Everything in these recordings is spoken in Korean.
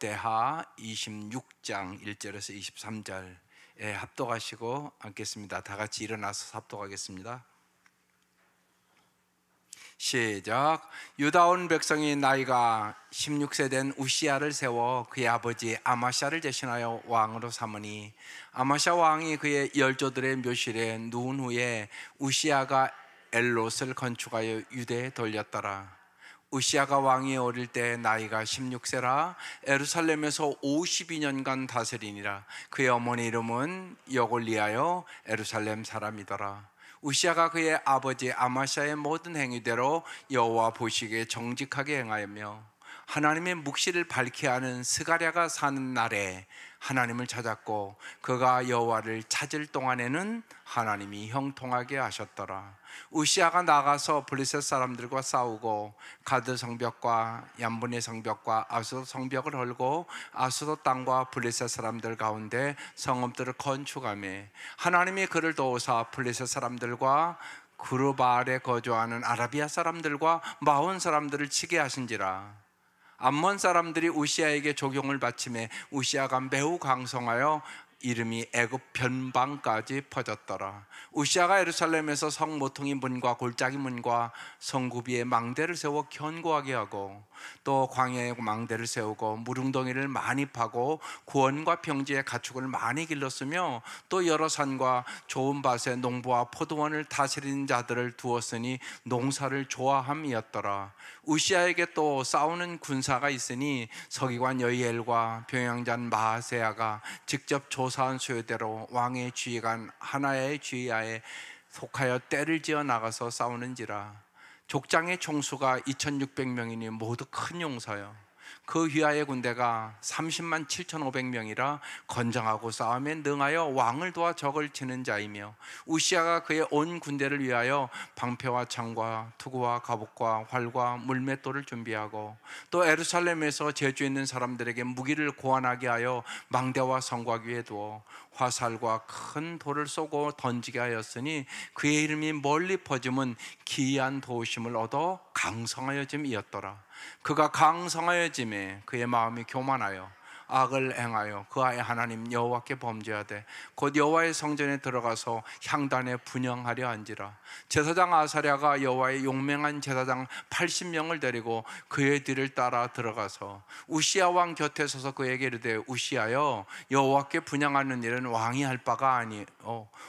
역대하 26장 1절에서 23절에 합독하시고 앉겠습니다. 다 같이 일어나서 합독하겠습니다. 시작. 유다 온 백성이 나이가 16세 된 우시야를 세워 그의 아버지 아마샤를 대신하여 왕으로 삼으니 아마샤 왕이 그의 열조들의 묘실에 누운 후에 우시야가 엘롯을 건축하여 유대에 돌렸더라. 우시야가 왕이 어릴 때 나이가 16세라 예루살렘에서 52년간 다스리니라. 그의 어머니 이름은 여골리하여 예루살렘 사람이더라. 우시야가 그의 아버지 아마샤의 모든 행위대로 여호와 보시기에 정직하게 행하였며 하나님의 묵시를 밝게 하는 스가랴가 사는 날에 하나님을 찾았고 그가 여호와를 찾을 동안에는 하나님이 형통하게 하셨더라. 우시야가 나가서 블레셋 사람들과 싸우고 가드 성벽과 얀분의 성벽과 아수도 성벽을 헐고 아수도 땅과 블레셋 사람들 가운데 성읍들을 건축하며 하나님이 그를 도우사 블레셋 사람들과 그르바알에 거주하는 아라비아 사람들과 마온 사람들을 치게 하신지라. 암몬 사람들이 우시야에게 조경을 바치매 우시야가 매우 강성하여 이름이 애굽 변방까지 퍼졌더라. 우시야가 예루살렘에서 성 모퉁이 문과 골짜기 문과 성구비에 망대를 세워 견고하게 하고 또 광야에 망대를 세우고 무릉덩이를 많이 파고 구원과 평지에 가축을 많이 길렀으며 또 여러 산과 좋은 밭에 농부와 포도원을 다스리는 자들을 두었으니 농사를 좋아함이었더라. 우시야에게 또 싸우는 군사가 있으니 서기관 여이엘과 병영잔 마하세야가 직접 조사한 수요대로 왕의 지휘관 하나야의 지휘하에 속하여 떼를 지어 나가서 싸우는지라. 족장의 총수가 2600명이니 모두 큰 용사요. 그 휘하의 군대가 30만 7500명이라 건장하고 싸움에 능하여 왕을 도와 적을 치는 자이며 우시야가 그의 온 군대를 위하여 방패와 창과 투구와 갑옷과 활과 물맷돌을 준비하고 또 예루살렘에서 재주 있는 사람들에게 무기를 고안하게 하여 망대와 성곽 위에 두어 화살과 큰 돌을 쏘고 던지게 하였으니 그의 이름이 멀리 퍼짐은 기이한 도우심을 얻어 강성하여짐이었더라. 그가 강성하여짐에 그의 마음이 교만하여 악을 행하여 그의 하나님 여호와께 범죄하되 곧 여호와의 성전에 들어가서 향단에 분향하려 한지라. 제사장 아사랴가 여호와의 용맹한 제사장 80명을 데리고 그의 뒤를 따라 들어가서 우시야 왕 곁에 서서 그에게 이르되 우시야여 여호와께 분향하는 일은 왕이 할 바가 아니요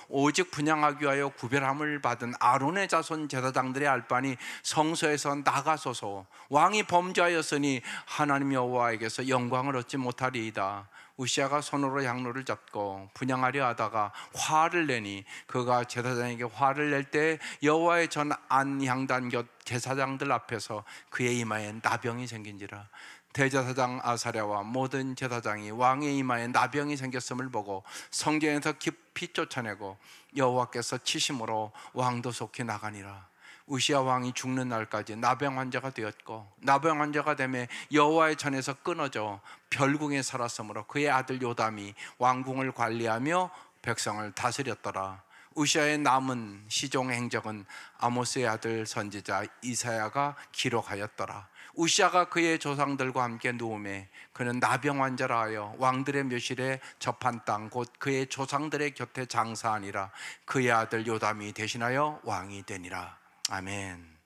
오직 분향하기 위하여 구별함을 받은 아론의 자손 제사장들이 할 바니 성소에서 나가소서. 왕이 범죄하였으니 하나님 여호와에게서 영광을 얻지 못하리이다. 우시야가 손으로 향로를 잡고 분향하려 하다가 화를 내니 그가 제사장에게 화를 낼 때 여호와의 전 안향단 곁 제사장들 앞에서 그의 이마에 나병이 생긴지라. 대제사장 아사랴와 모든 제사장이 왕의 이마에 나병이 생겼음을 보고 성전에서 깊이 쫓아내고 여호와께서 치심으로 왕도 속히 나가니라. 우시야 왕이 죽는 날까지 나병 환자가 되었고 나병 환자가 되매 여호와의 전에서 끊어져 별궁에 살았으므로 그의 아들 요담이 왕궁을 관리하며 백성을 다스렸더라. 우시야의 남은 시종 행적은 아모스의 아들 선지자 이사야가 기록하였더라. 우시야가 그의 조상들과 함께 누우매 그는 나병 환자라 하여 왕들의 묘실에 접한 땅 곧 그의 조상들의 곁에 장사하니라. 그의 아들 요담이 대신하여 왕이 되니라. 아멘.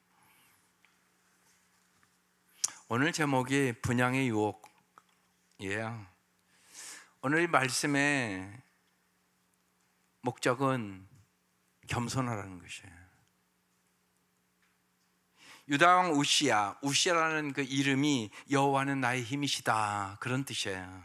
오늘 제목이 분향의 유혹이에요. 오늘 이 말씀의 목적은 겸손하라는 것이에요. 유다 왕 우시야라는 그 이름이 여호와는 나의 힘이시다 그런 뜻이에요.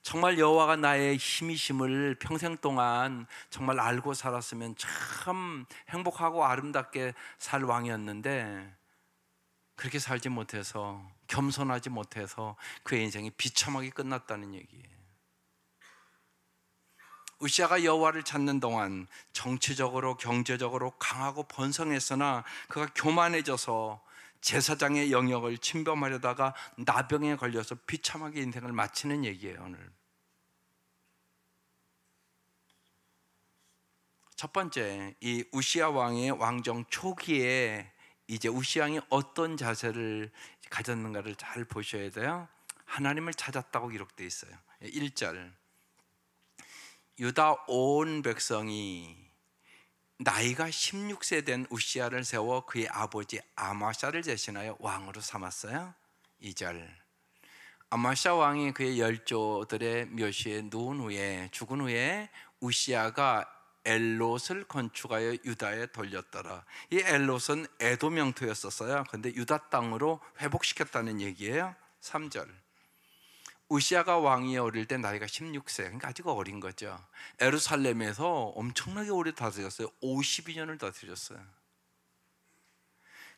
정말 여호와가 나의 힘이심을 평생 동안 정말 알고 살았으면 참 행복하고 아름답게 살 왕이었는데 그렇게 살지 못해서 겸손하지 못해서 그의 인생이 비참하게 끝났다는 얘기예요. 우시야가 여호와를 찾는 동안 정치적으로 경제적으로 강하고 번성했으나 그가 교만해져서 제사장의 영역을 침범하려다가 나병에 걸려서 비참하게 인생을 마치는 얘기예요. 오늘 첫 번째, 이 우시야 왕의 왕정 초기에 이제 우시야 왕이 어떤 자세를 가졌는가를 잘 보셔야 돼요. 하나님을 찾았다고 기록되어 있어요. 1절, 유다 온 백성이 나이가 16세 된 우시야를 세워 그의 아버지 아마샤를 대신하여 왕으로 삼았어요. 2절, 아마샤 왕이 그의 열조들의 묘시에 죽은 후에 우시야가 엘롯을 건축하여 유다에 돌렸더라. 이 엘롯은 에돔 영토였었어요. 근데 유다 땅으로 회복시켰다는 얘기예요. 3절, 우시야가 왕이 어릴 때 나이가 16세, 그러니까 아직 어린 거죠. 예루살렘에서 엄청나게 오래 다스렸어요. 52년을 다스렸어요.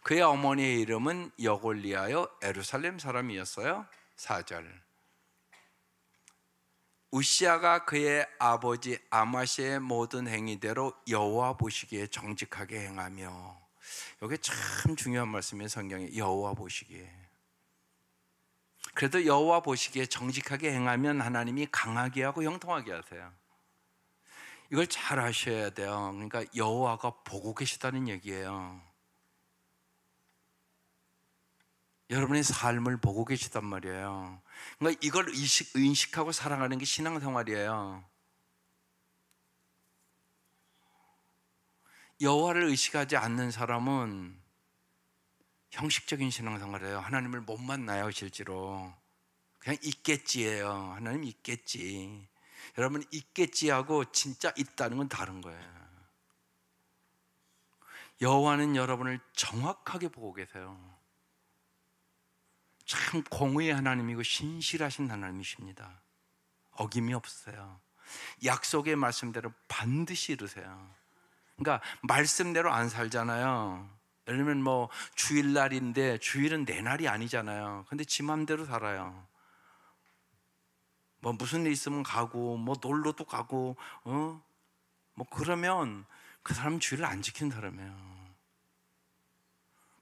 그의 어머니의 이름은 여골리하여 예루살렘 사람이었어요. 4절, 우시야가 그의 아버지 아마시의 모든 행위대로 여호와 보시기에 정직하게 행하며, 이게 참 중요한 말씀이에요. 성경에 여호와 보시기에. 그래도 여호와 보시기에 정직하게 행하면 하나님이 강하게 하고 형통하게 하세요. 이걸 잘 아셔야 돼요. 그러니까 여호와가 보고 계시다는 얘기예요. 여러분의 삶을 보고 계시단 말이에요. 그러니까 이걸 인식하고 살아가는 게 신앙생활이에요. 여호와를 의식하지 않는 사람은 형식적인 신앙생활이에요. 하나님을 못 만나요. 실제로 그냥 있겠지예요. 하나님 있겠지. 여러분, 있겠지하고 진짜 있다는 건 다른 거예요. 여호와는 여러분을 정확하게 보고 계세요. 참 공의의 하나님이고 신실하신 하나님이십니다. 어김이 없어요. 약속의 말씀대로 반드시 이루세요. 그러니까 말씀대로 안 살잖아요. 예를 들면 뭐 주일날인데 주일은 내 날이 아니잖아요. 근데 지 맘대로 살아요. 뭐 무슨 일 있으면 가고 뭐 놀러도 가고 뭐 그러면 그 사람은 주일을 안 지키는 사람이에요.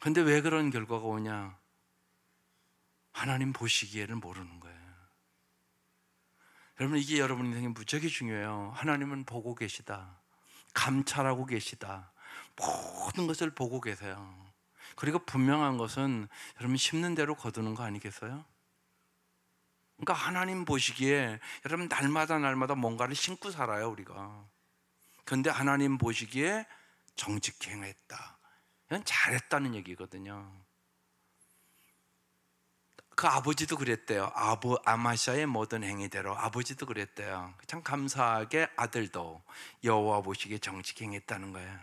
근데 왜 그런 결과가 오냐? 하나님 보시기에는 모르는 거예요. 여러분, 이게 여러분 인생에 무지하게 중요해요. 하나님은 보고 계시다. 감찰하고 계시다. 모든 것을 보고 계세요. 그리고 분명한 것은 여러분 심는 대로 거두는 거 아니겠어요? 그러니까 하나님 보시기에 여러분 날마다 뭔가를 심고 살아요, 우리가. 그런데 하나님 보시기에 정직히 행했다. 이건 잘했다는 얘기거든요. 그 아버지도 그랬대요. 아마샤의 모든 행위대로 아버지도 그랬대요. 참 감사하게 아들도 여호와 보시기에 정직히 행했다는 거예요.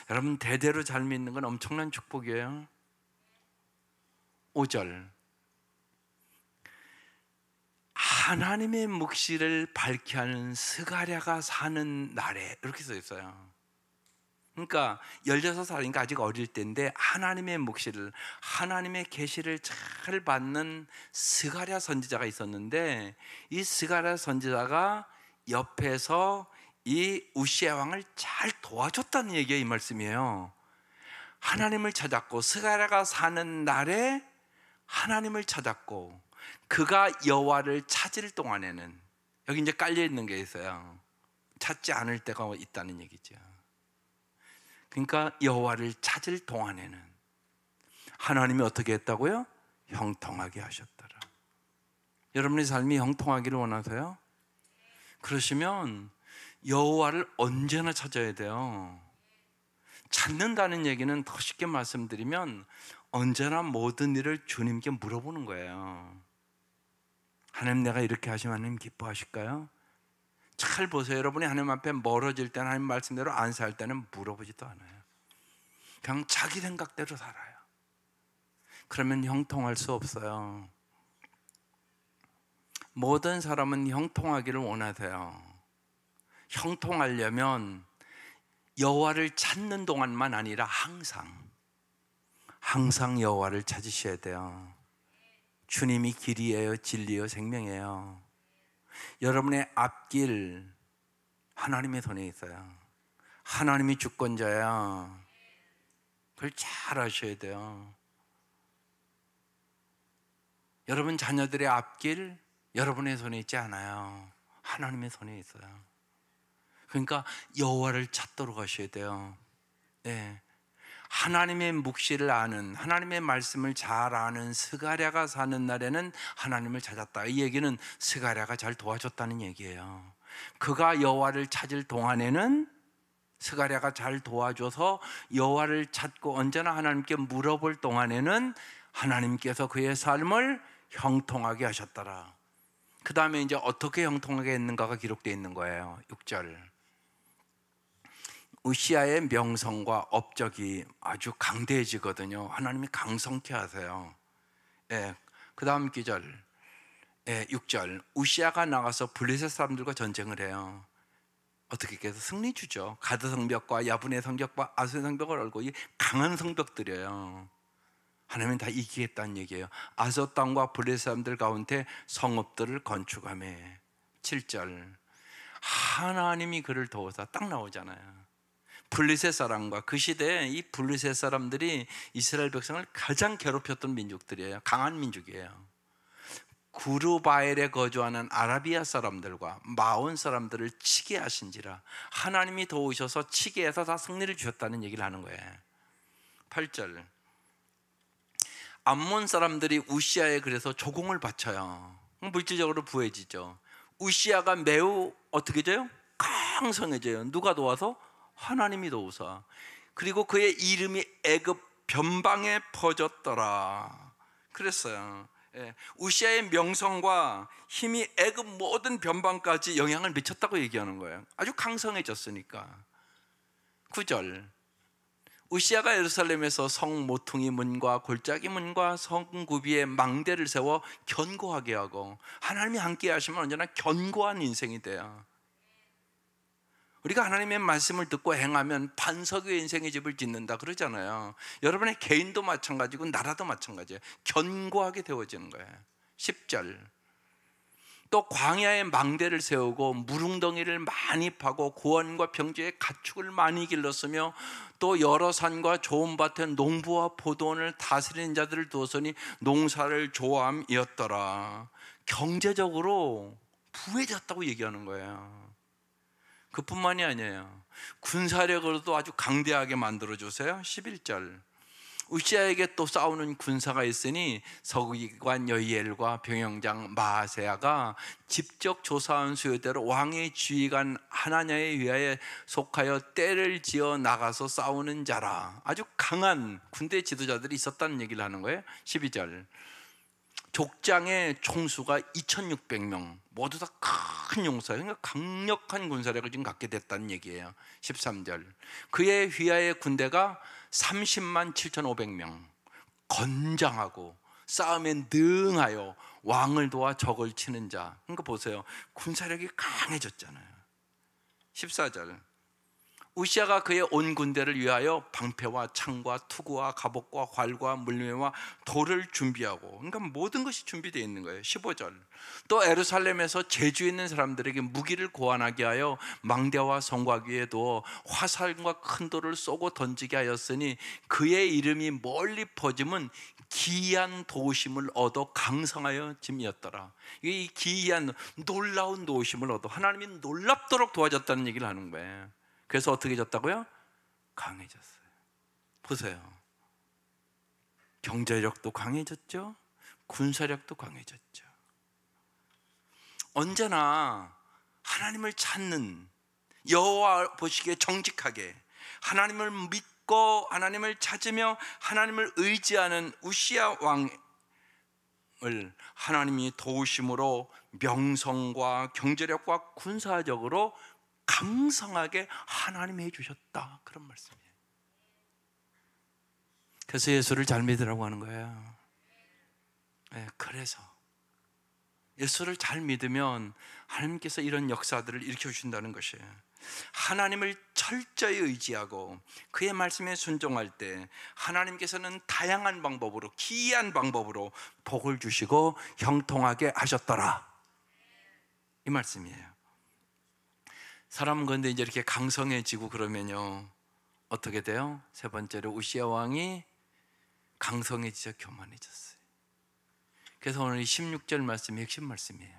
여러분, 대대로 잘 믿는 건 엄청난 축복이에요. 5절, 하나님의 묵시를 밝게 하는 스가랴가 사는 날에, 이렇게 써 있어요. 그러니까 16살이니까 아직 어릴 때인데 하나님의 묵시를, 하나님의 계시를 잘 받는 스가랴 선지자가 있었는데, 이 스가랴 선지자가 옆에서 이 우시야 왕을 잘 도와줬다는 얘기예요. 이 말씀이에요. 하나님을 찾았고, 스가랴가 사는 날에 하나님을 찾았고, 그가 여호와를 찾을 동안에는, 여기 이제 깔려 있는 게 있어요. 찾지 않을 때가 있다는 얘기죠. 그러니까 여호와를 찾을 동안에는 하나님이 어떻게 했다고요? 형통하게 하셨더라. 여러분의 삶이 형통하기를 원하세요? 그러시면 여호와를 언제나 찾아야 돼요. 찾는다는 얘기는 더 쉽게 말씀드리면 언제나 모든 일을 주님께 물어보는 거예요. 하나님, 내가 이렇게 하시면 하나님 기뻐하실까요? 잘 보세요. 여러분이 하나님 앞에 멀어질 때는, 하나님 말씀대로 안 살 때는 물어보지도 않아요. 그냥 자기 생각대로 살아요. 그러면 형통할 수 없어요. 모든 사람은 형통하기를 원하세요. 형통하려면 여호와를 찾는 동안만 아니라 항상 여호와를 찾으셔야 돼요. 주님이 길이에요, 진리예요, 생명이에요. 여러분의 앞길 하나님의 손에 있어요. 하나님이 주권자야. 그걸 잘 아셔야 돼요. 여러분 자녀들의 앞길 여러분의 손에 있지 않아요. 하나님의 손에 있어요. 그러니까 여호와를 찾도록 하셔야 돼요. 네. 하나님의 묵시를 아는, 하나님의 말씀을 잘 아는 스가랴가 사는 날에는 하나님을 찾았다. 이 얘기는 스가랴가 잘 도와줬다는 얘기예요. 그가 여호와를 찾을 동안에는 스가랴가 잘 도와줘서 여호와를 찾고 언제나 하나님께 물어볼 동안에는 하나님께서 그의 삶을 형통하게 하셨더라. 그 다음에 이제 어떻게 형통하게 했는가가 기록되어 있는 거예요. 6절. 우시아의 명성과 업적이 아주 강대해지거든요. 하나님이 강성케 하세요. 그 다음 기절, 6절. 우시아가 나가서 블레셋 사람들과 전쟁을 해요. 어떻게 해서 승리 주죠. 가드 성벽과 야분의 성벽과 아수의 성벽을 얼고 이 강한 성벽들이에요. 하나님은 다 이기겠다는 얘기예요. 아소 땅과 블레셋 사람들 가운데 성읍들을 건축하며. 7절. 하나님이 그를 도우사. 딱 나오잖아요. 블레셋 사람과 그 시대에 이 블레셋 사람들이 이스라엘 백성을 가장 괴롭혔던 민족들이에요. 강한 민족이에요. 구르바엘에 거주하는 아라비아 사람들과 마온 사람들을 치게 하신지라. 하나님이 도우셔서 치게 해서 다 승리를 주셨다는 얘기를 하는 거예요. 8절. 암몬 사람들이 우시아에 그래서 조공을 바쳐요. 물질적으로 부해지죠. 우시아가 매우 어떻게 돼요? 강성해져요. 누가 도와서? 하나님이 도우사. 그리고 그의 이름이 애굽 변방에 퍼졌더라. 그랬어요. 우시아의 명성과 힘이 애굽 모든 변방까지 영향을 미쳤다고 얘기하는 거예요. 아주 강성해졌으니까. 9절. 우시아가 예루살렘에서 성 모퉁이 문과 골짜기 문과 성구비에 망대를 세워 견고하게 하고, 하나님이 함께 하시면 언제나 견고한 인생이 돼요. 우리가 하나님의 말씀을 듣고 행하면 반석 위에 인생의 집을 짓는다 그러잖아요. 여러분의 개인도 마찬가지고 나라도 마찬가지예요. 견고하게 되어지는 거예요. 10절. 또 광야에 망대를 세우고 무릉덩이를 많이 파고 고원과 평지에 가축을 많이 길렀으며 또 여러 산과 좋은 밭에 농부와 포도원을 다스리는 자들을 두었으니 농사를 좋아함이었더라. 경제적으로 부해졌다고 얘기하는 거예요. 그뿐만이 아니에요. 군사력으로도 아주 강대하게 만들어주세요. 11절. 우시아에게 또 싸우는 군사가 있으니 서기관 여이엘과 병영장 마아세야가 직접 조사한 수요대로 왕의 지휘관 하나냐에 의하여 속하여 떼를 지어 나가서 싸우는 자라. 아주 강한 군대 지도자들이 있었다는 얘기를 하는 거예요. 12절. 족장의 총수가 2,600명, 모두 다 큰 용사, 그러니까 강력한 군사력을 지금 갖게 됐다는 얘기예요. 13절. 그의 휘하의 군대가 30만 7,500명, 건장하고 싸움에 능하여 왕을 도와 적을 치는 자. 그러니까 보세요, 군사력이 강해졌잖아요. 14절. 우시아가 그의 온 군대를 위하여 방패와 창과 투구와 갑옷과 활과 물매와 돌을 준비하고, 그러니까 모든 것이 준비되어 있는 거예요. 15절. 또 예루살렘에서 제주 있는 사람들에게 무기를 고안하게 하여 망대와 성곽 위에 두어 화살과 큰 돌을 쏘고 던지게 하였으니 그의 이름이 멀리 퍼짐은 기이한 도심을 얻어 강성하여 짐이었더라. 이 기이한 놀라운 도심을 얻어 하나님이 놀랍도록 도와줬다는 얘기를 하는 거예요. 그래서 어떻게 졌다고요? 강해졌어요. 보세요. 경제력도 강해졌죠. 군사력도 강해졌죠. 언제나 하나님을 찾는, 여호와 보시기에 정직하게 하나님을 믿고 하나님을 찾으며 하나님을 의지하는 우시아 왕을 하나님이 도우심으로 명성과 경제력과 군사적으로 강성하게 하나님이 해주셨다, 그런 말씀이에요. 그래서 예수를 잘 믿으라고 하는 거예요. 그래서 예수를 잘 믿으면 하나님께서 이런 역사들을 일으켜 주신다는 것이에요. 하나님을 철저히 의지하고 그의 말씀에 순종할 때 하나님께서는 다양한 방법으로, 기이한 방법으로 복을 주시고 형통하게 하셨더라, 이 말씀이에요. 사람은 그런데 이제 이렇게 강성해지고 그러면요, 어떻게 돼요? 세 번째로 우시아 왕이 강성해지자 교만해졌어요. 그래서 오늘 이 16절 말씀이 핵심 말씀이에요.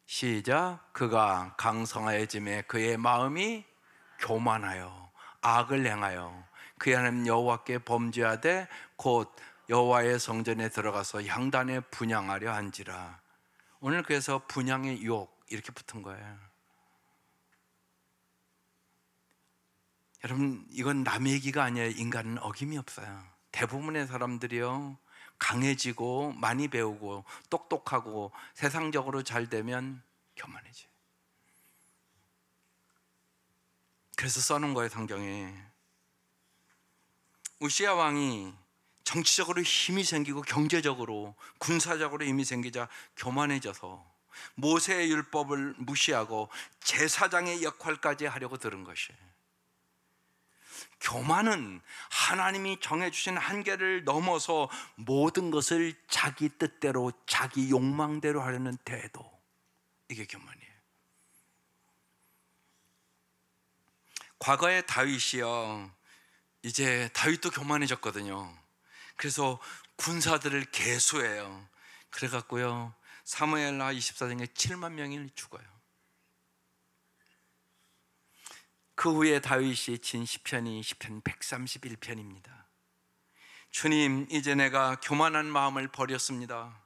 시작. 그가 강성하여짐에 그의 마음이 교만하여 악을 행하여 그의 하나님 여호와께 범죄하되 곧 여호와의 성전에 들어가서 향단에 분향하려 한지라. 오늘 그래서 분향의 유혹 이렇게 붙은 거예요. 여러분, 이건 남의 얘기가 아니에요. 인간은 어김이 없어요. 대부분의 사람들이요, 강해지고 많이 배우고 똑똑하고 세상적으로 잘 되면 교만해져요. 그래서 써놓은 거예요, 성경에. 우시야 왕이 정치적으로 힘이 생기고 경제적으로 군사적으로 힘이 생기자 교만해져서 모세의 율법을 무시하고 제사장의 역할까지 하려고 들은 것이에요. 교만은 하나님이 정해주신 한계를 넘어서 모든 것을 자기 뜻대로 자기 욕망대로 하려는 태도, 이게 교만이에요. 과거의 다윗이요, 이제 다윗도 교만해졌거든요. 그래서 군사들을 계수해요. 그래갖고요, 사무엘하 24장에 7만 명이 죽어요. 그 후에 다윗이 진 시편이 시편 131편입니다. 주님, 이제 내가 교만한 마음을 버렸습니다.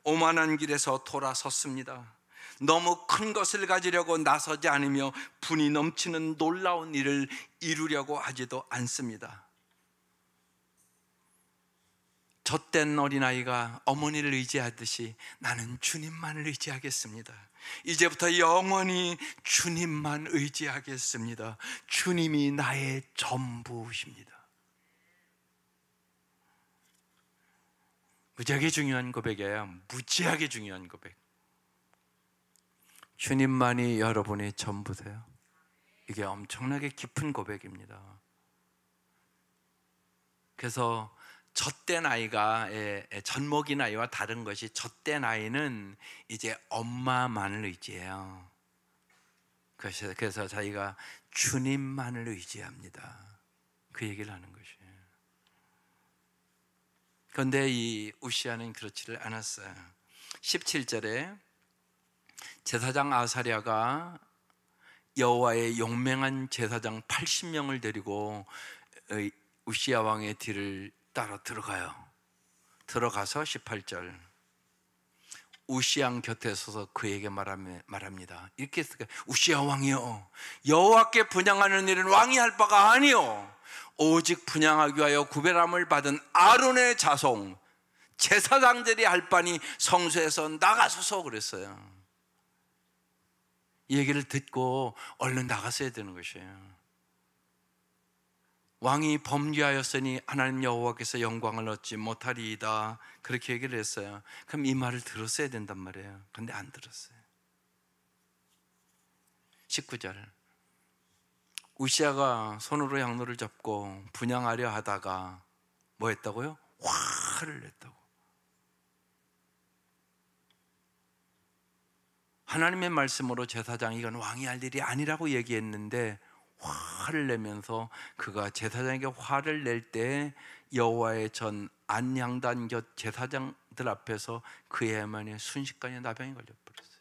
오만한 길에서 돌아섰습니다. 너무 큰 것을 가지려고 나서지 않으며 분이 넘치는 놀라운 일을 이루려고 하지도 않습니다. 젖된 어린아이가 어머니를 의지하듯이 나는 주님만을 의지하겠습니다. 이제부터 영원히 주님만 의지하겠습니다. 주님이 나의 전부십니다. 무지하게 중요한 고백이에요. 무지하게 중요한 고백. 주님만이 여러분의 전부세요. 이게 엄청나게 깊은 고백입니다. 그래서 젖된 아이가, 젖먹인 아이와 다른 것이, 젖된 아이는 이제 엄마만을 의지해요. 그래서 자기가 주님만을 의지합니다. 그 얘기를 하는 것이에요. 그런데 이 우시야는 그렇지를 않았어요. 17절에 제사장 아사랴가 여호와의 용맹한 제사장 80명을 데리고 우시야 왕의 뒤를 따라 들어가요. 들어가서 18절, 우시야 곁에 서서 그에게 말합니다. 이렇게 했을까요? 우시야 왕이여, 여호와께 분향하는 일은 왕이 할 바가 아니요 오직 분향하기 위하여 구별함을 받은 아론의 자손 제사장들이 할 바니 성소에서 나가소서 그랬어요. 이 얘기를 듣고 얼른 나갔어야 되는 것이에요. 왕이 범죄하였으니 하나님 여호와께서 영광을 얻지 못하리이다, 그렇게 얘기를 했어요. 그럼 이 말을 들었어야 된단 말이에요. 근데 안 들었어요. 19절, 우시야가 손으로 향로를 잡고 분향하려 하다가 뭐 했다고요? 화를 냈다고. 하나님의 말씀으로 제사장이 이건 왕이 할 일이 아니라고 얘기했는데 화를 내면서, 그가 제사장에게 화를 낼 때 여호와의 전 안향단 곁 제사장들 앞에서 그의 해만에 순식간에 나병이 걸려버렸어요.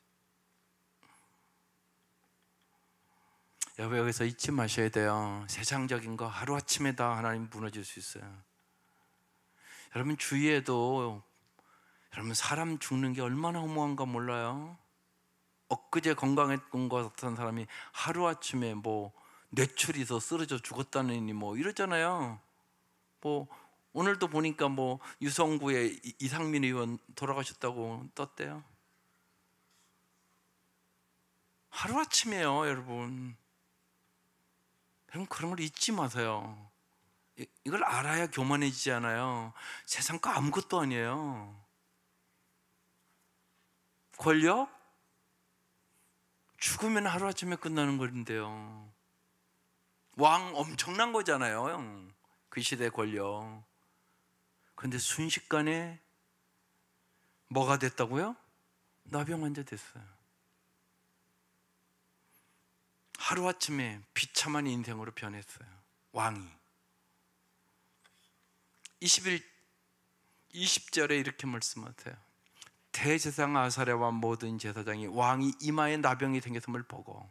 여러분, 여기서 잊지 마셔야 돼요. 세상적인 거 하루아침에 다 하나님 무너질 수 있어요. 여러분 주위에도, 여러분 사람 죽는 게 얼마나 허무한가 몰라요? 엊그제 건강했던 것 같은 사람이 하루아침에 뭐 뇌출이 더 쓰러져 죽었다느니 뭐 이러잖아요. 뭐 오늘도 보니까 뭐 유성구의 이상민 의원 돌아가셨다고 떴대요. 하루아침에요, 여러분. 여러분 그런 걸 잊지 마세요. 이걸 알아야 교만해지지 않아요. 세상 거 아무것도 아니에요. 권력? 죽으면 하루아침에 끝나는 건데요. 왕 엄청난 거잖아요, 그 시대 권력. 그런데 순식간에 뭐가 됐다고요? 나병 환자 됐어요. 하루아침에 비참한 인생으로 변했어요, 왕이. 20절에 이렇게 말씀하세요. 대제사장 아사랴와 모든 제사장이 왕이 이마에 나병이 생겼음을 보고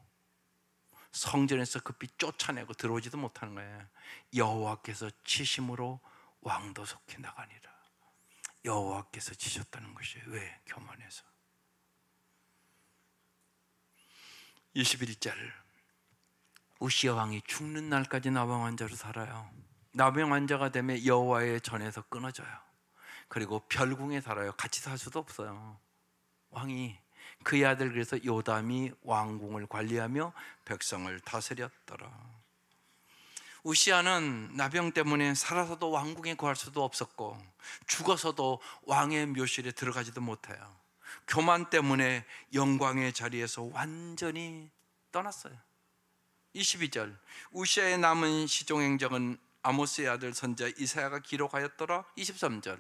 성전에서 급히 쫓아내고 들어오지도 못하는 거예요. 여호와께서 치심으로 왕도 속히 나가니라. 여호와께서 치셨다는 것이에요. 왜? 교만해서. 21절, 우시야 왕이 죽는 날까지 나병 환자로 살아요. 나병 환자가 되면 여호와의 전에서 끊어져요. 그리고 별궁에 살아요. 같이 살 수도 없어요. 왕이, 그의 아들 그래서 요담이 왕궁을 관리하며 백성을 다스렸더라. 우시야는 나병 때문에 살아서도 왕궁에 거할 수도 없었고 죽어서도 왕의 묘실에 들어가지도 못해요. 교만 때문에 영광의 자리에서 완전히 떠났어요. 22절, 우시야의 남은 시종행적은 아모스의 아들 선지자 이사야가 기록하였더라. 23절,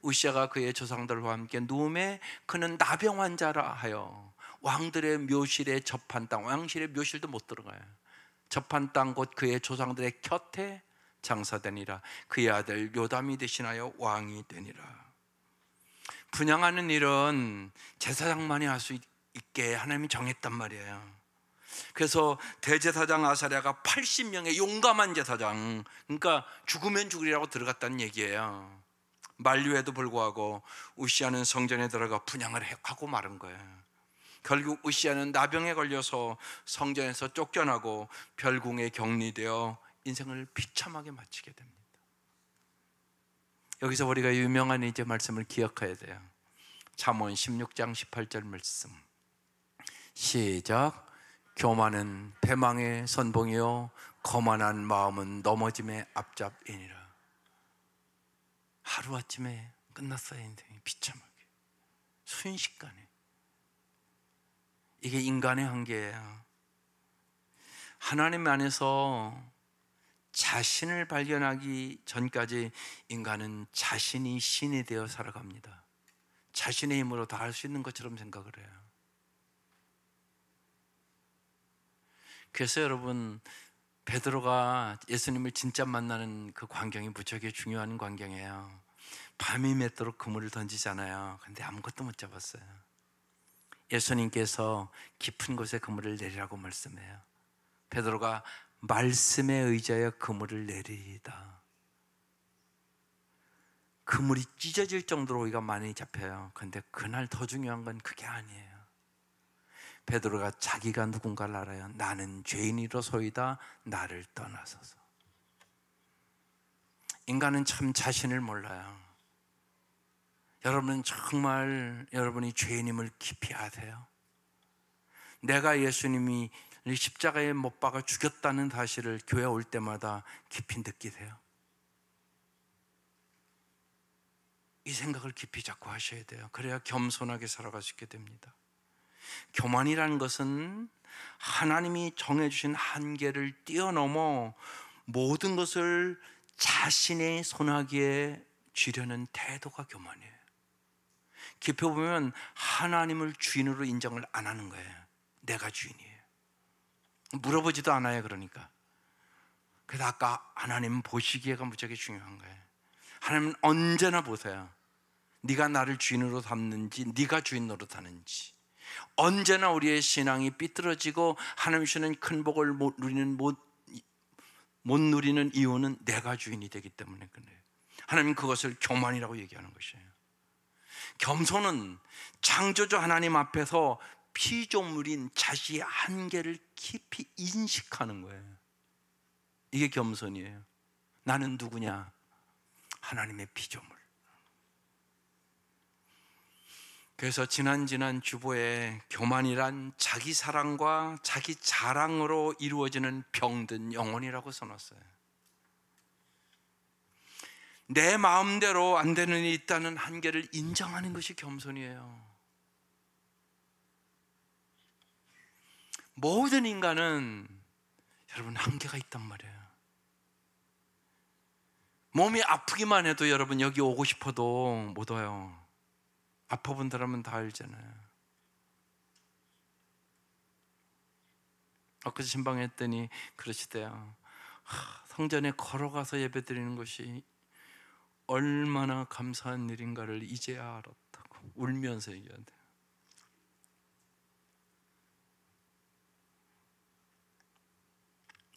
우시야가 그의 조상들과 함께 누움에 그는 나병 환자라 하여 왕들의 묘실에 접한 땅, 왕실의 묘실도 못 들어가요. 접한 땅 곧 그의 조상들의 곁에 장사되니라. 그의 아들 요담이 대신하여 왕이 되니라. 분양하는 일은 제사장만이 할 수 있게 하나님이 정했단 말이에요. 그래서 대제사장 아사랴가 80명의 용감한 제사장, 그러니까 죽으면 죽으리라고 들어갔다는 얘기예요. 만류에도 불구하고 우시야는 성전에 들어가 분향을 하고 마른 거예요. 결국 우시야는 나병에 걸려서 성전에서 쫓겨나고 별궁에 격리되어 인생을 비참하게 마치게 됩니다. 여기서 우리가 유명한 이제 말씀을 기억해야 돼요. 잠언 16장 18절 말씀, 시작. 교만은 패망의 선봉이요 거만한 마음은 넘어짐의 앞잡이니라. 하루아침에 끝났어요. 인생이 비참하게, 순식간에. 이게 인간의 한계예요. 하나님 안에서 자신을 발견하기 전까지 인간은 자신이 신이 되어 살아갑니다. 자신의 힘으로 다 할 수 있는 것처럼 생각을 해요. 그래서 여러분, 베드로가 예수님을 진짜 만나는 그 광경이 무척 중요한 광경이에요. 밤이 맺도록 그물을 던지잖아요. 근데 아무것도 못 잡았어요. 예수님께서 깊은 곳에 그물을 내리라고 말씀해요. 베드로가 말씀에 의지하여 그물을 내리다. 그물이 찢어질 정도로 우리가 많이 잡혀요. 근데 그날 더 중요한 건 그게 아니에요. 베드로가 자기가 누군가를 알아요. 나는 죄인이로소이다. 나를 떠나소서. 인간은 참 자신을 몰라요. 여러분은 정말 여러분이 죄인임을 깊이 아세요? 내가 예수님이 십자가에 못 박아 죽였다는 사실을 교회 올 때마다 깊이 느끼세요? 이 생각을 깊이 자꾸 하셔야 돼요. 그래야 겸손하게 살아갈 수 있게 됩니다. 교만이라는 것은 하나님이 정해주신 한계를 뛰어넘어 모든 것을 자신의 손아귀에 쥐려는 태도가 교만이에요. 깊이 보면 하나님을 주인으로 인정을 안 하는 거예요. 내가 주인이에요. 물어보지도 않아요. 그러니까. 그래서 아까 하나님 보시기에가 무척 중요한 거예요. 하나님은 언제나 보세요. 네가 나를 주인으로 삼는지, 네가 주인 노릇하는지. 언제나 우리의 신앙이 삐뚤어지고 하나님 주시는 큰 복을 못 누리는 이유는 내가 주인이 되기 때문에 그래요. 하나님은 그것을 교만이라고 얘기하는 것이에요. 겸손은 창조주 하나님 앞에서 피조물인 자신의 한계를 깊이 인식하는 거예요. 이게 겸손이에요. 나는 누구냐? 하나님의 피조물. 그래서 지난 주보에 교만이란 자기 사랑과 자기 자랑으로 이루어지는 병든 영혼이라고 써놨어요. 내 마음대로 안 되는 일이 있다는 한계를 인정하는 것이 겸손이에요. 모든 인간은 여러분 한계가 있단 말이에요. 몸이 아프기만 해도 여러분 여기 오고 싶어도 못 와요. 아파본 사람은 다 알잖아요. 엊그제 신방했더니 그러시대요. 성전에 걸어가서 예배드리는 것이 얼마나 감사한 일인가를 이제야 알았다고 울면서 얘기한대요.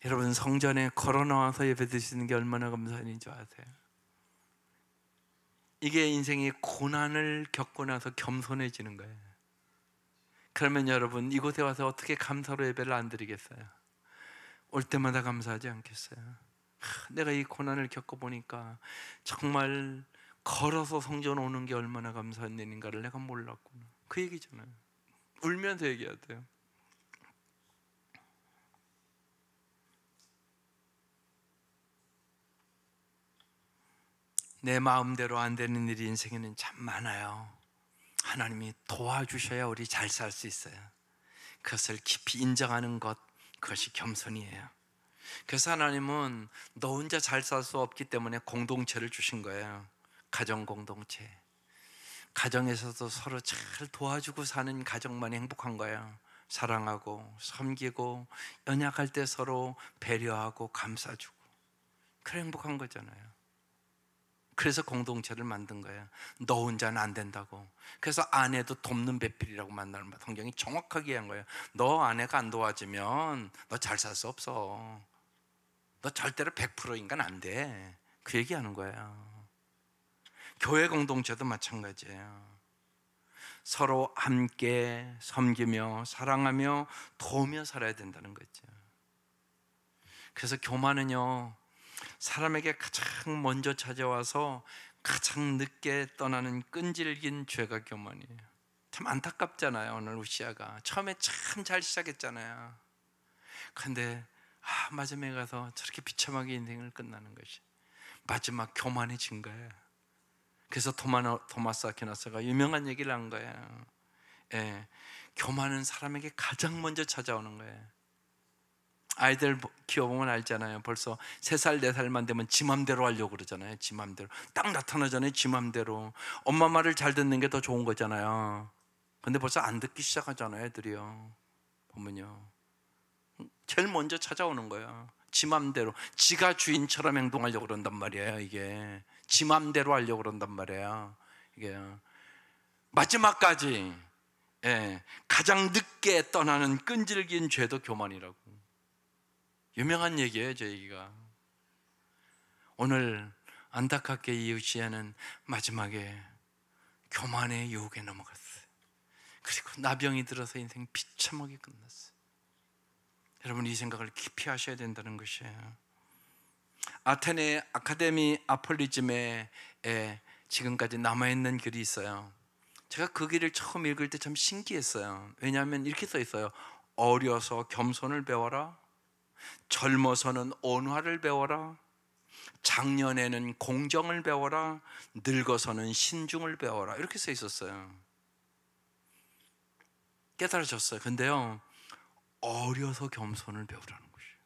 여러분, 성전에 걸어 나와서 예배 드리는 게 얼마나 감사한 줄 아세요? 이게 인생의 고난을 겪고 나서 겸손해지는 거예요. 그러면 여러분, 이곳에 와서 어떻게 감사로 예배를 안 드리겠어요? 올 때마다 감사하지 않겠어요? 내가 이 고난을 겪어보니까 정말 걸어서 성전 오는 게 얼마나 감사한 일인가를 내가 몰랐구나. 그 얘기잖아요. 울면서 얘기해야 돼요. 내 마음대로 안 되는 일이 인생에는 참 많아요. 하나님이 도와주셔야 우리 잘 살 수 있어요. 그것을 깊이 인정하는 것, 그것이 겸손이에요. 그래서 하나님은 너 혼자 잘 살 수 없기 때문에 공동체를 주신 거예요. 가정 공동체. 가정에서도 서로 잘 도와주고 사는 가정만이 행복한 거예요. 사랑하고 섬기고 연약할 때 서로 배려하고 감싸주고, 그래 행복한 거잖아요. 그래서 공동체를 만든 거예요. 너 혼자는 안 된다고. 그래서 아내도 돕는 배필이라고 만나는 성경이 정확하게 한 거예요. 너 아내가 안 도와주면 너 잘 살 수 없어. 너 절대로 100% 인간 안 돼. 그 얘기하는 거예요. 교회 공동체도 마찬가지예요. 서로 함께 섬기며 사랑하며 도우며 살아야 된다는 거죠. 그래서 교만은요, 사람에게 가장 먼저 찾아와서 가장 늦게 떠나는 끈질긴 죄가 교만이에요. 참 안타깝잖아요. 오늘 우시아가 처음에 참 잘 시작했잖아요. 근데 마지막에 가서 저렇게 비참하게 인생을 끝나는 것이 마지막 교만해진 거예요. 그래서 토마스 아퀴나스가 유명한 얘기를 한 거예요. 예, 교만은 사람에게 가장 먼저 찾아오는 거예요. 아이들 키워보면 알잖아요. 벌써 3살, 4살만 되면 지 맘대로 하려고 그러잖아요. 지 맘대로 딱 나타나잖아요. 지 맘대로. 엄마 말을 잘 듣는 게 더 좋은 거잖아요. 근데 벌써 안 듣기 시작하잖아요. 애들이요. 보면요, 제일 먼저 찾아오는 거예요. 지 맘대로. 지가 주인처럼 행동하려고 그런단 말이에요. 이게 지 맘대로 하려고 그런단 말이에요. 이게 마지막까지, 예, 가장 늦게 떠나는 끈질긴 죄도 교만이라고. 유명한 얘기예요, 저 얘기가. 오늘 안타깝게 이 우시아는 마지막에 교만의 유혹에 넘어갔어요. 그리고 나병이 들어서 인생 비참하게 끝났어요. 여러분, 이 생각을 깊이 하셔야 된다는 것이에요. 아테네 아카데미 아폴리즘에 지금까지 남아있는 글이 있어요. 제가 그 글을 처음 읽을 때 참 신기했어요. 왜냐하면 이렇게 써 있어요. 어려서 겸손을 배워라, 젊어서는 온화를 배워라, 장년에는 공정을 배워라, 늙어서는 신중을 배워라, 이렇게 써 있었어요. 깨달아졌어요. 근데요, 어려서 겸손을 배우라는 것이에요.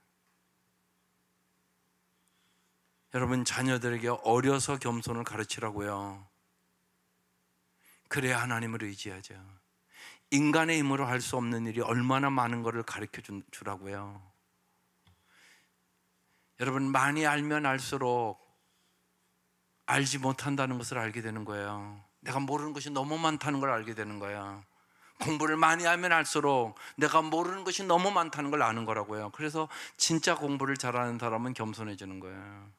여러분, 자녀들에게 어려서 겸손을 가르치라고요. 그래야 하나님을 의지하죠. 인간의 힘으로 할 수 없는 일이 얼마나 많은 것을 가르쳐 주라고요. 여러분, 많이 알면 알수록 알지 못한다는 것을 알게 되는 거예요. 내가 모르는 것이 너무 많다는 걸 알게 되는 거예요. 공부를 많이 하면 할수록 내가 모르는 것이 너무 많다는 걸 아는 거라고요. 그래서 진짜 공부를 잘하는 사람은 겸손해지는 거예요.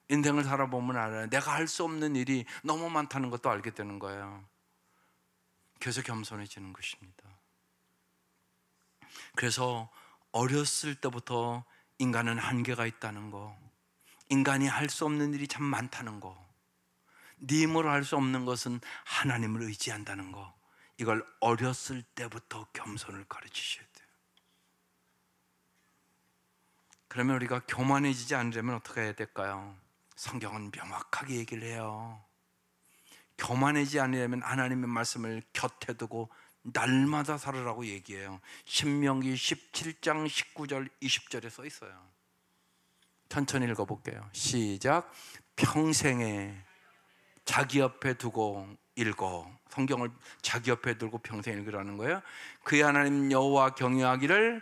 인생을 살아보면 알아요. 내가 할 수 없는 일이 너무 많다는 것도 알게 되는 거예요. 그래서 겸손해지는 것입니다. 그래서 어렸을 때부터 인간은 한계가 있다는 거, 인간이 할 수 없는 일이 참 많다는 거, 네 힘으로 할 수 없는 것은 하나님을 의지한다는 거, 이걸 어렸을 때부터 겸손을 가르치셔야 돼요. 그러면 우리가 교만해지지 않으려면 어떻게 해야 될까요? 성경은 명확하게 얘기를 해요. 교만해지지 않으려면 하나님의 말씀을 곁에 두고 날마다 살으라고 얘기해요. 신명기 17장 19절 20절에 써 있어요. 천천히 읽어볼게요. 시작. 평생에 자기 옆에 두고 읽어. 성경을 자기 옆에 두고 평생 읽으라는 거예요. 그의 하나님 여호와 경외하기를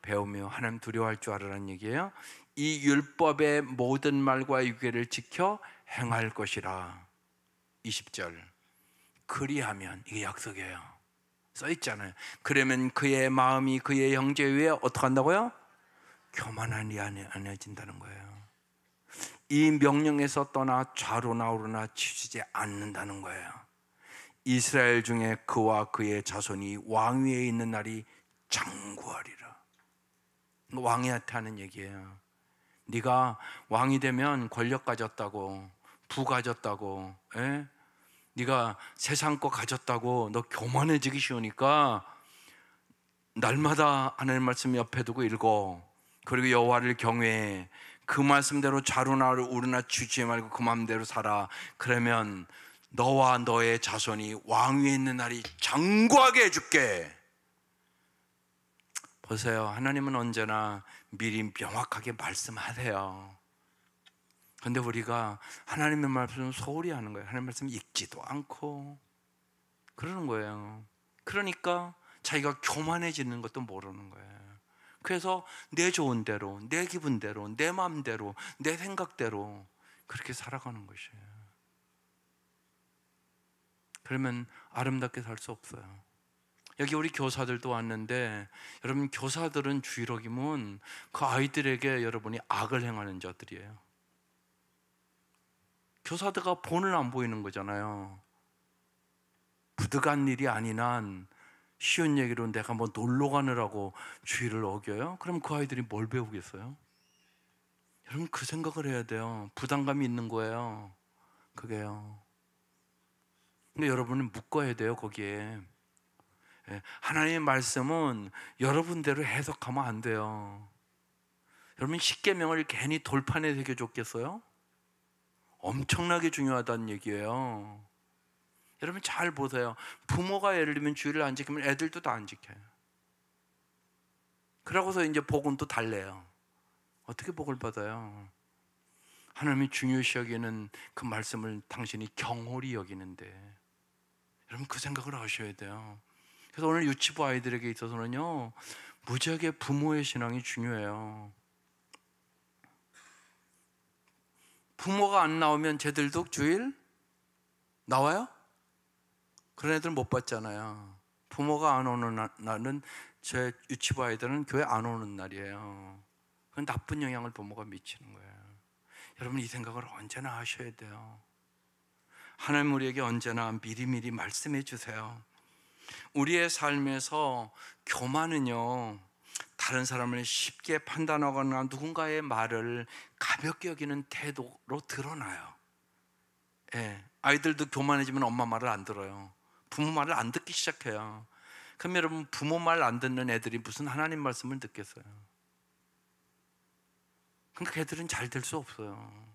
배우며 하나님 두려워할 줄 알으라는 얘기예요. 이 율법의 모든 말과 유계를 지켜 행할 것이라. 20절. 그리하면, 이게 약속이에요. 써 있잖아요. 그러면 그의 마음이 그의 형제 위에 어떻게 한다고요? 교만하니 아니어진다는 거예요. 이 명령에서 떠나 좌로나 우로나 치우치지 않는다는 거예요. 이스라엘 중에 그와 그의 자손이 왕위에 있는 날이 장구하리라. 왕이한테 하는 얘기예요. 네가 왕이 되면 권력 가졌다고, 부 가졌다고, 네가 세상 거 가졌다고 너 교만해지기 쉬우니까 날마다 하나님 말씀 옆에 두고 읽어. 그리고 여호와를 경외해. 그 말씀대로 좌로나 우로나 치우치지 말고 그 마음대로 살아. 그러면 너와 너의 자손이 왕위에 있는 날이 장구하게 해줄게. 보세요. 하나님은 언제나 미리 명확하게 말씀하세요. 그런데 우리가 하나님의 말씀을 소홀히 하는 거예요. 하나님의 말씀 읽지도 않고 그러는 거예요. 그러니까 자기가 교만해지는 것도 모르는 거예요. 그래서 내 좋은 대로, 내 기분대로, 내 마음대로, 내 생각대로 그렇게 살아가는 것이에요. 그러면 아름답게 살 수 없어요. 여기 우리 교사들도 왔는데, 여러분 교사들은 주의력이면 그 아이들에게 여러분이 악을 행하는 자들이에요. 교사들가 본을 안 보이는 거잖아요. 부득한 일이 아닌 한 쉬운 얘기로 내가 뭐 놀러 가느라고 주의를 어겨요? 그럼 그 아이들이 뭘 배우겠어요? 여러분 그 생각을 해야 돼요. 부담감이 있는 거예요. 그게요. 근데 여러분은 묶어야 돼요. 거기에 하나님의 말씀은 여러분대로 해석하면 안 돼요. 여러분 십계명을 괜히 돌판에 새겨줬겠어요? 엄청나게 중요하다는 얘기예요. 여러분 잘 보세요. 부모가 예를 들면 주의를 안 지키면 애들도 다 안 지켜요. 그러고서 이제 복은 또 달래요. 어떻게 복을 받아요? 하나님이 중요시 여기는 그 말씀을 당신이 경홀히 여기는데, 여러분 그 생각을 하셔야 돼요. 그래서 오늘 유치부 아이들에게 있어서는요, 무지하게 부모의 신앙이 중요해요. 부모가 안 나오면 쟤들도 주일 나와요? 그런 애들 못 봤잖아요. 부모가 안 오는 날은 제 유치부 아이들은 교회 안 오는 날이에요. 그건 나쁜 영향을 부모가 미치는 거예요. 여러분 이 생각을 언제나 하셔야 돼요. 하나님 우리에게 언제나 미리미리 말씀해 주세요. 우리의 삶에서 교만은요, 다른 사람을 쉽게 판단하거나 누군가의 말을 가볍게 여기는 태도로 드러나요. 아이들도 교만해지면 엄마 말을 안 들어요. 부모 말을 안 듣기 시작해요. 그럼 여러분 부모 말 안 듣는 애들이 무슨 하나님 말씀을 듣겠어요? 그러니까 걔들은 잘 될 수 없어요.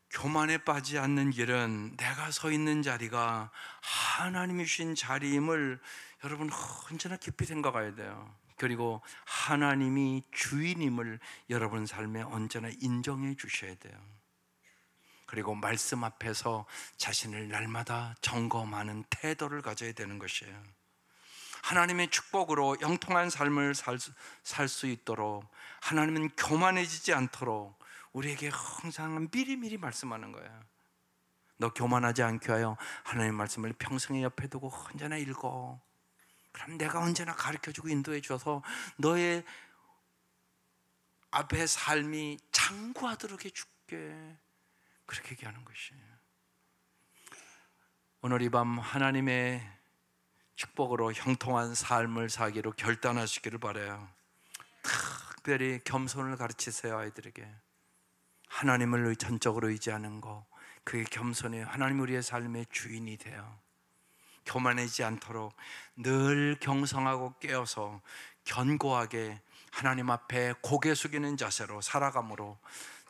교만에 빠지지 않는 길은 내가 서 있는 자리가 하나님이 주신 자리임을 여러분 언제나 깊이 생각해야 돼요. 그리고 하나님이 주인임을 여러분 삶에 언제나 인정해 주셔야 돼요. 그리고 말씀 앞에서 자신을 날마다 점검하는 태도를 가져야 되는 것이에요. 하나님의 축복으로 영통한 삶을 살 수 있도록, 하나님은 교만해지지 않도록 우리에게 항상 미리미리 말씀하는 거예요. 너 교만하지 않게 하여 하나님의 말씀을 평생에 옆에 두고 언제나 읽어. 그럼 내가 언제나 가르쳐주고 인도해 줘서 너의 앞에 삶이 장구하도록 해줄게. 그렇게 얘기하는 것이에요. 오늘 이 밤 하나님의 축복으로 형통한 삶을 사기로 결단하시기를 바라요. 특별히 겸손을 가르치세요. 아이들에게 하나님을 전적으로 의지하는 거, 그게 겸손해요. 하나님 우리의 삶의 주인이 돼요. 교만하지 않도록 늘 경성하고 깨어서 견고하게 하나님 앞에 고개 숙이는 자세로 살아감으로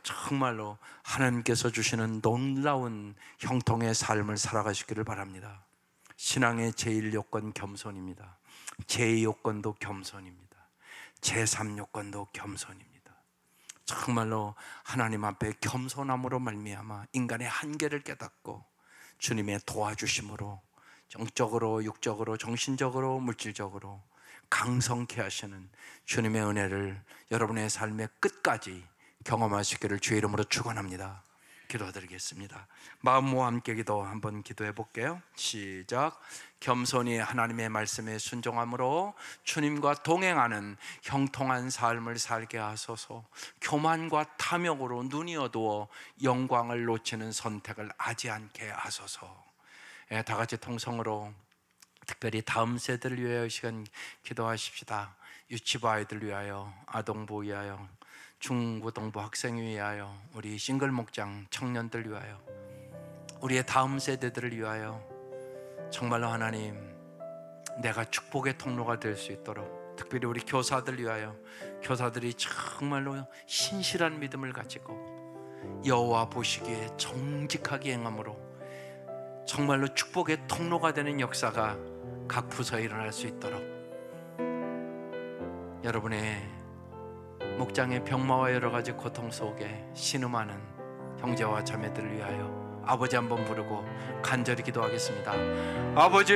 정말로 하나님께서 주시는 놀라운 형통의 삶을 살아가시기를 바랍니다. 신앙의 제1요건 겸손입니다. 제2요건도 겸손입니다. 제3요건도 겸손입니다. 정말로 하나님 앞에 겸손함으로 말미암아 인간의 한계를 깨닫고 주님의 도와주심으로 정적으로, 육적으로, 정신적으로, 물질적으로 강성케 하시는 주님의 은혜를 여러분의 삶의 끝까지 경험하시기를 주의 이름으로 축원합니다. 기도드리겠습니다. 마음 모아 함께 기도 한번 기도해 볼게요. 시작. 겸손히 하나님의 말씀에 순종함으로 주님과 동행하는 형통한 삶을 살게 하소서. 교만과 탐욕으로 눈이 어두워 영광을 놓치는 선택을 하지 않게 하소서. 다 같이 통성으로 특별히 다음 세대를 위하여 이 시간 기도하십시다. 유치부 아이들 위하여, 아동부 위하여, 중고등부 학생 위하여, 우리 싱글 목장 청년들 위하여, 우리의 다음 세대들을 위하여 정말로 하나님, 내가 축복의 통로가 될 수 있도록, 특별히 우리 교사들 위하여, 교사들이 정말로 신실한 믿음을 가지고 여호와 보시기에 정직하게 행함으로 정말로 축복의 통로가 되는 역사가 각 부서에 일어날 수 있도록, 여러분의 목장의 병마와 여러 가지 고통 속에 신음하는 형제와 자매들을 위하여 아버지 한번 부르고 간절히 기도하겠습니다. 아버지,